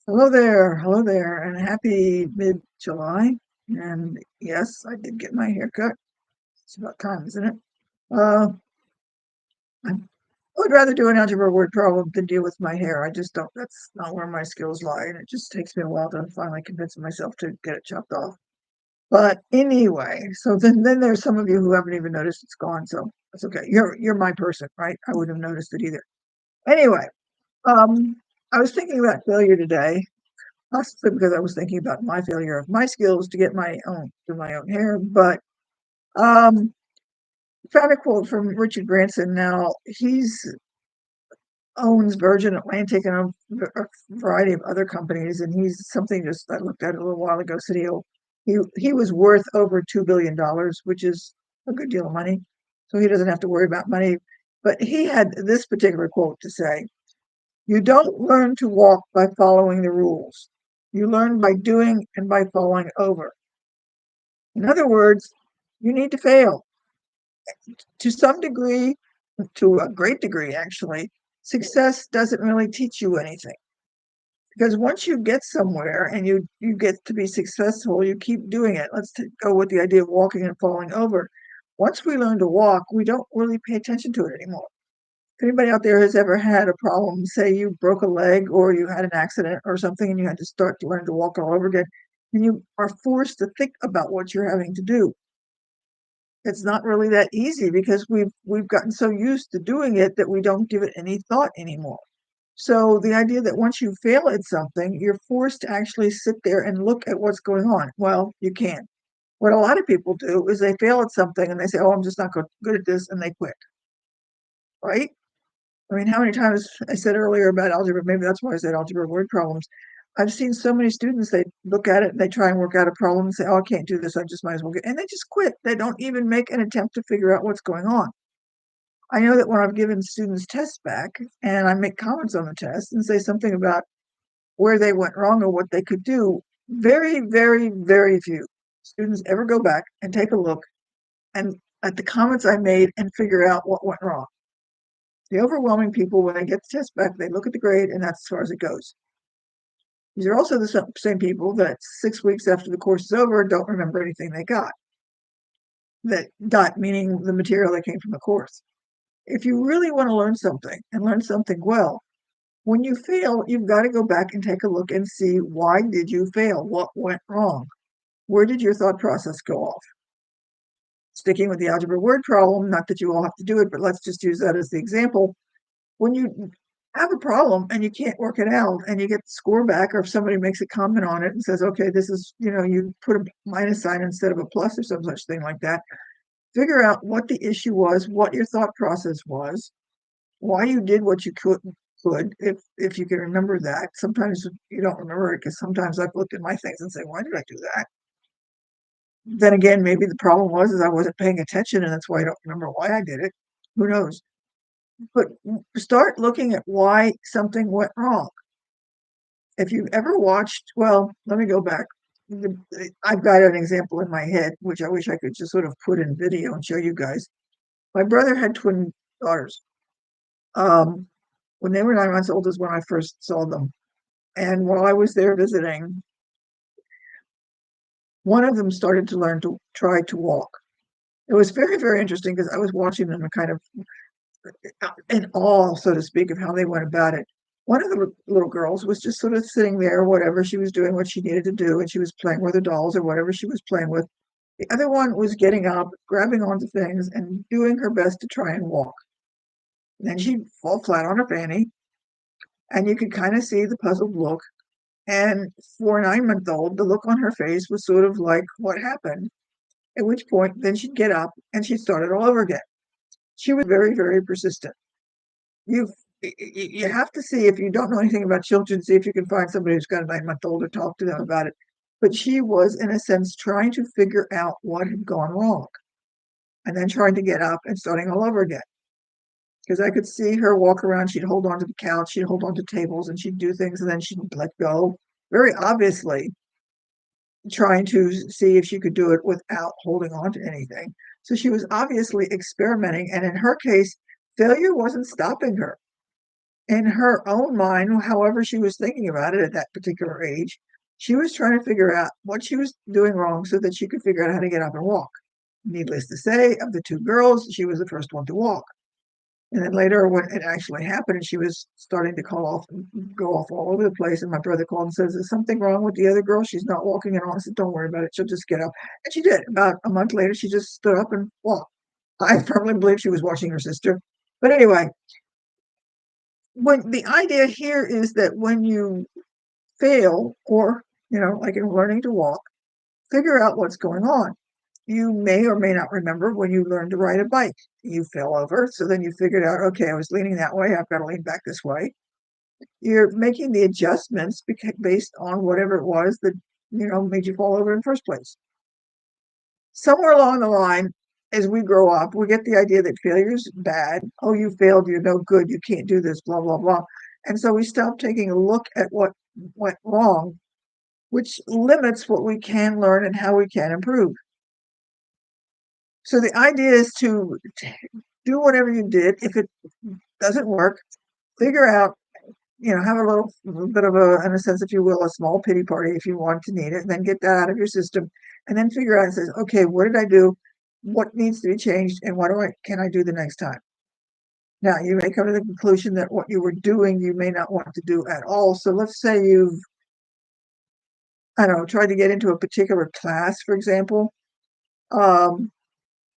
hello there, and happy mid-July. And yes, I did get my hair cut. It's about time, isn't it? Uh, I would rather do an algebra word problem than deal with my hair. I just don't, that's not where my skills lie, and it just takes me a while to finally convince myself to get it chopped off. But anyway, so then there's some of you who haven't even noticed it's gone, so that's okay. You're my person, right? I wouldn't have noticed it either. Anyway, um, I was thinking about failure today. Possibly because I was thinking about my failure of my skills to get my own hair, but um, found a quote from Richard Branson. Now he's owns Virgin Atlantic and a variety of other companies, and he's something just I looked at a little while ago. Said he was worth over $2 billion, which is a good deal of money, so he doesn't have to worry about money. But he had this particular quote to say: "You don't learn to walk by following the rules. You learn by doing and by falling over." In other words, you need to fail to some degree, to a great degree, actually. Success doesn't really teach you anything because once you get somewhere and you get to be successful, you keep doing it. Go with the idea of walking and falling over. Once we learn to walk, we don't really pay attention to it anymore. If anybody out there has ever had a problem, say you broke a leg or you had an accident or something and you had to start to learn to walk all over again, and you are forced to think about what you're having to do, it's not really that easy because we've gotten so used to doing it that we don't give it any thought anymore. So the idea that once you fail at something, you're forced to actually sit there and look at what's going on. Well, you can't. What a lot of people do is they fail at something and they say, "Oh, I'm just not good at this," and they quit. Right? I mean, how many times I said earlier about algebra, maybe that's why I said algebra word problems. I've seen so many students, they look at it and they try and work out a problem and say, "Oh, I can't do this. I just might as well get," and they just quit. They don't even make an attempt to figure out what's going on. I know that when I've given students tests back and I make comments on the test and say something about where they went wrong or what they could do, very, very, very few students ever go back and take a look and at the comments I made and figure out what went wrong. The overwhelming people, when they get the test back, they look at the grade and that's as far as it goes. These are also the same people that 6 weeks after the course is over don't remember anything they got. That got meaning the material that came from the course. If you really want to learn something and learn something well, when you fail, you've got to go back and take a look and see, why did you fail? What went wrong? Where did your thought process go off? Sticking with the algebra word problem, not that you all have to do it, but let's just use that as the example. When you have a problem and you can't work it out and you get the score back, or if somebody makes a comment on it and says, "Okay, this is, you put a minus sign instead of a plus," or some such thing like that, figure out what the issue was, what your thought process was, why you did what you could, if you can remember that. Sometimes you don't remember it because sometimes I've looked at my things and say, "Why did I do that?" Then again, maybe the problem was is I wasn't paying attention and that's why I don't remember why I did it. Who knows? But start looking at why something went wrong. If you've ever watched, well, let me go back. I've got an example in my head, which I wish I could just sort of put in video and show you guys. My brother had twin daughters. Um, when they were 9 months old is when I first saw them. And while I was there visiting, one of them started to learn to try to walk. It was very, very interesting because I was watching them and kind of in awe, so to speak, of how they went about it. One of the little girls was just sort of sitting there, whatever she was doing, what she needed to do, and she was playing with her dolls or whatever she was playing with. The other one was getting up, grabbing onto things, and doing her best to try and walk. And then she'd fall flat on her fanny, and you could kind of see the puzzled look. And for a 9 month old, the look on her face was sort of like, "What happened?" At which point, then she'd get up and she'd start it all over again. She was very, very persistent. You you have to see, if you don't know anything about children, see if you can find somebody who's got a 9 month old or talk to them about it. But she was, in a sense, trying to figure out what had gone wrong and then trying to get up and starting all over again. Because I could see her walk around, she'd hold on to the couch, she'd hold on to tables, and she'd do things, and then she'd let go. Very obviously, trying to see if she could do it without holding on to anything. So she was obviously experimenting, and in her case, failure wasn't stopping her. in her own mind, however she was thinking about it at that particular age, she was trying to figure out what she was doing wrong so that she could figure out how to get up and walk. Needless to say, of the two girls, she was the first one to walk. And then later, when it actually happened, and she was starting to call off and go off all over the place, and my brother called and says, "Is something wrong with the other girl? She's not walking at all." I said, "Don't worry about it. She'll just get up." And she did. About a month later, she just stood up and walked. I firmly believe she was watching her sister. But anyway, when the idea here is that when you fail, or, like in learning to walk, figure out what's going on. You may or may not remember when you learned to ride a bike. You fell over, so then you figured out, okay, I was leaning that way, I've got to lean back this way. You're making the adjustments based on whatever it was that, made you fall over in the first place. Somewhere along the line, as we grow up, we get the idea that failure is bad. Oh, you failed, you're no good, you can't do this, blah, blah, blah. And so we stop taking a look at what went wrong, which limits what we can learn and how we can improve. So the idea is to do whatever you did. If it doesn't work, figure out, have a little bit of a, in a sense, if you will, a small pity party if you want to need it, and then get that out of your system, and then figure out and says, okay, what did I do? What needs to be changed, and what can I do the next time? Now, you may come to the conclusion that what you were doing, you may not want to do at all. So let's say you've, I don't know, tried to get into a particular class, for example.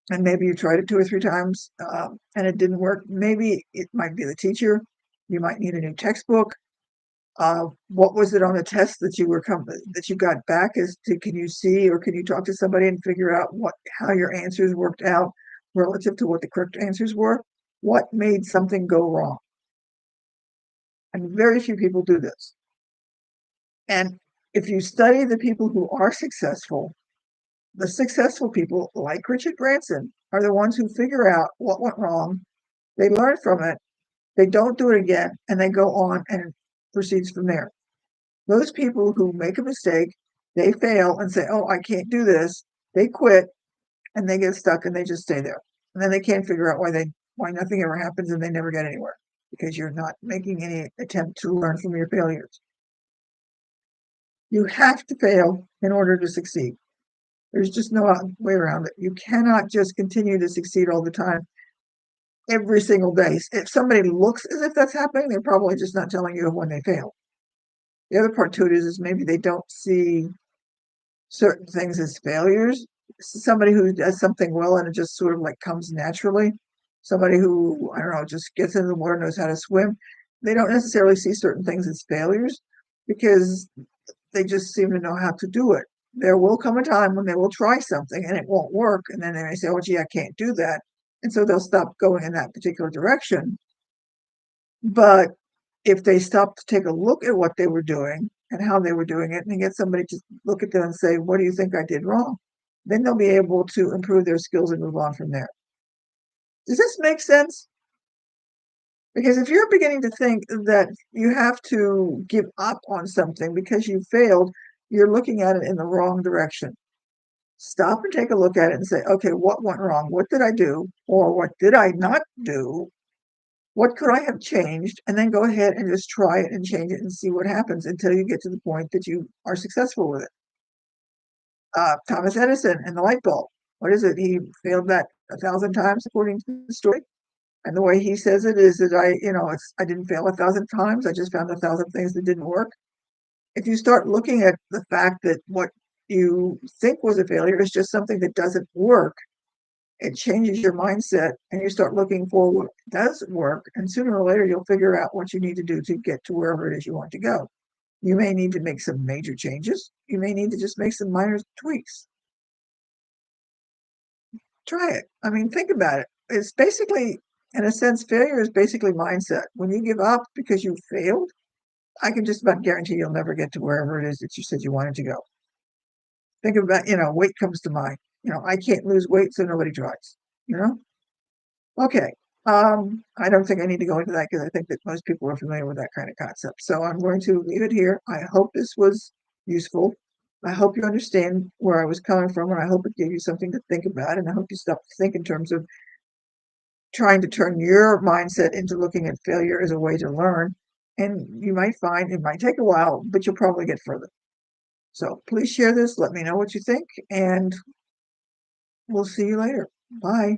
And maybe you tried it 2 or 3 times, and it didn't work. Maybe it might be the teacher. You might need a new textbook. What was it on the test that you got back? Can you see, or can you talk to somebody and figure out how your answers worked out relative to what the correct answers were? What made something go wrong? And very few people do this. And if you study the people who are successful, the successful people, like Richard Branson, are the ones who figure out what went wrong. They learn from it, they don't do it again, and they go on and proceeds from there. Those people who make a mistake, they fail and say, "Oh, I can't do this." They quit and they get stuck and they just stay there. And then they can't figure out why nothing ever happens and they never get anywhere, because you're not making any attempt to learn from your failures. You have to fail in order to succeed. There's just no way around it. You cannot just continue to succeed all the time, every single day. If somebody looks as if that's happening, they're probably just not telling you when they fail. The other part to it is maybe they don't see certain things as failures. Somebody who does something well and it just sort of like comes naturally. Somebody who, I don't know, just gets into the water, knows how to swim. They don't necessarily see certain things as failures because they just seem to know how to do it. There will come a time when they will try something and it won't work. And then they may say, "Oh, gee, I can't do that." And so they'll stop going in that particular direction. But if they stop to take a look at what they were doing and how they were doing it, and get somebody to look at them and say, "What do you think I did wrong?" Then they'll be able to improve their skills and move on from there. Does this make sense? Because if you're beginning to think that you have to give up on something because you failed, you're looking at it in the wrong direction. Stop and take a look at it and say, okay, what went wrong? What did I do? Or what did I not do? What could I have changed? And then go ahead and just try it and change it and see what happens until you get to the point that you are successful with it. Thomas Edison and the light bulb. What is it? He failed that 1,000 times, according to the story. And the way he says it is that I didn't fail 1,000 times. I just found 1,000 things that didn't work. If you start looking at the fact that what you think was a failure is just something that doesn't work, it changes your mindset and you start looking for what does work. And sooner or later, you'll figure out what you need to do to get to wherever it is you want to go. You may need to make some major changes. You may need to just make some minor tweaks. Try it. I mean, think about it. It's basically, in a sense, failure is basically mindset. When you give up because you failed, I can just about guarantee you'll never get to wherever it is that you said you wanted to go. Think about, weight comes to mind. I can't lose weight, so nobody tries, you know? Okay. I don't think I need to go into that because I think that most people are familiar with that kind of concept. So I'm going to leave it here. I hope this was useful. I hope you understand where I was coming from, and I hope it gave you something to think about. And I hope you stop to think in terms of trying to turn your mindset into looking at failure as a way to learn. And you might find it might take a while, but you'll probably get further. So please share this. Let me know what you think, and we'll see you later. Bye.